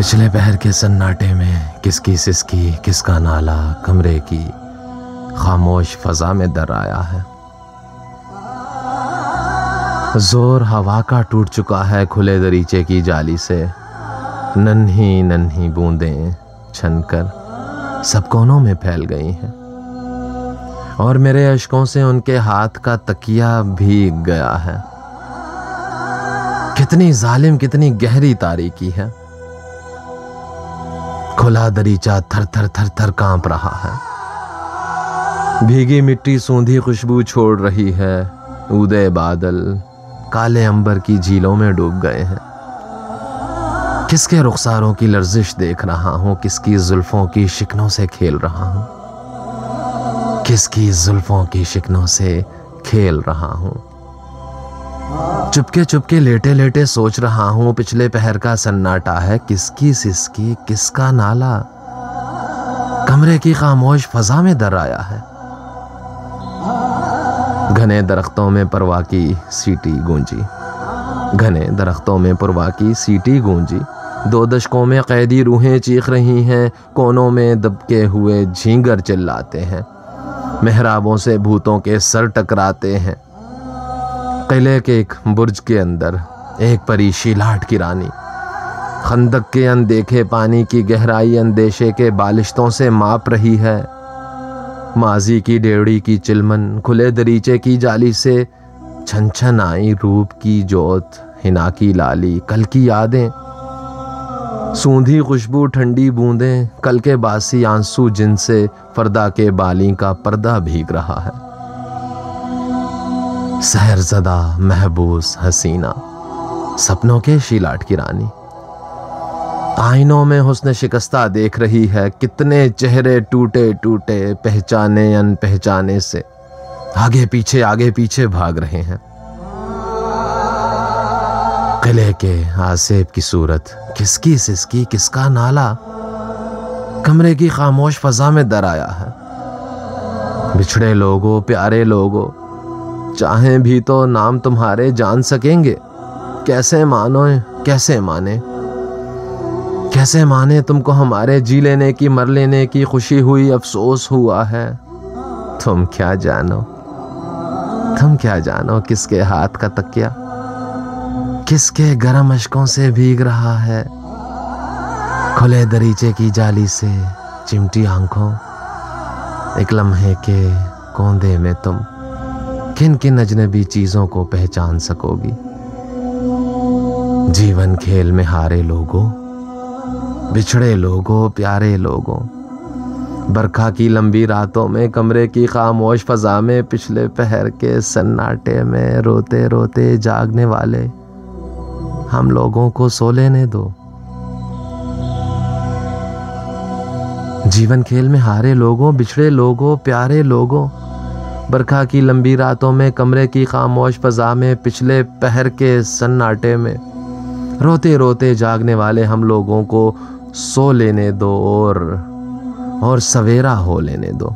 पिछले पहर के सन्नाटे में किसकी सिसकी किसका नाला कमरे की खामोश फजा में दर आया है। जोर हवा का टूट चुका है खुले दरीचे की जाली से। नन्ही नन्ही बूंदें छनकर सब कोनों में फैल गई हैं और मेरे अश्कों से उनके हाथ का तकिया भीग गया है। कितनी जालिम कितनी गहरी तारीकी है। खुला दरीचा थर थर थर थर कांप रहा है। भीगी मिट्टी सूंधी खुशबू छोड़ रही है। उदय बादल काले अंबर की झीलों में डूब गए हैं। किसके रुखसारों की लर्जिश देख रहा हूं, किसकी जुल्फों की शिकनों से खेल रहा हूं, किसकी जुल्फों की शिकनों से खेल रहा हूं। चुपके चुपके लेटे लेटे सोच रहा हूं, पिछले पहर का सन्नाटा है किसकी सिसकी किसका नाला कमरे की खामोश फजा में दर आया है। घने दरख्तों में परवा की सीटी गूंजी, घने दरख्तों में परवा की सीटी गूंजी। 2 दशकों में कैदी रूहें चीख रही हैं, कोनों में दबके हुए झींगर चिल्लाते हैं। मेहराबों से भूतों के सर टकराते हैं। किले के एक बुर्ज के अंदर एक परी शीलाट की रानी खंदक के अनदेखे पानी की गहराई अंदेशे के बालिश्तों से माप रही है। माजी की डेवड़ी की चिलमन खुले दरीचे की जाली से छन छन आई रूप की जोत हिना की लाली कल की यादें। सूंधी खुशबू ठंडी बूंदें कल के बासी आंसू जिनसे फरदा के बाली का पर्दा भीग रहा है। सहरज़दा महबूस हसीना सपनों के शीलाट की रानी आईनों में हुस्न शिकस्ता देख रही है। कितने चेहरे टूटे टूटे पहचाने अनपहचाने से आगे पीछे भाग रहे हैं। किले के आसेब की सूरत किसकी सिसकी किसका नाला कमरे की खामोश फजा में दर आया है। बिछड़े लोगों प्यारे लोगों चाहें भी तो नाम तुम्हारे जान सकेंगे। कैसे मानो कैसे माने तुमको हमारे जी लेने की मर लेने की खुशी हुई अफसोस हुआ है। तुम क्या जानो किसके हाथ का तकिया किसके गर्म अश्कों से भीग रहा है। खुले दरीचे की जाली से चिमटी आंखों एक लम्हे के कोंदे में तुम किन किन अजनबी चीजों को पहचान सकोगी। जीवन खेल में हारे लोगों बिछड़े लोगों प्यारे लोगों बरखा की लंबी रातों में कमरे की खामोश फजा में पिछले पहर के सन्नाटे में रोते रोते जागने वाले हम लोगों को सो लेने दो। जीवन खेल में हारे लोगों बिछड़े लोगों प्यारे लोगों बरखा की लंबी रातों में कमरे की खामोश फजा में पिछले पहर के सन्नाटे में रोते रोते जागने वाले हम लोगों को सो लेने दो और सवेरा हो लेने दो।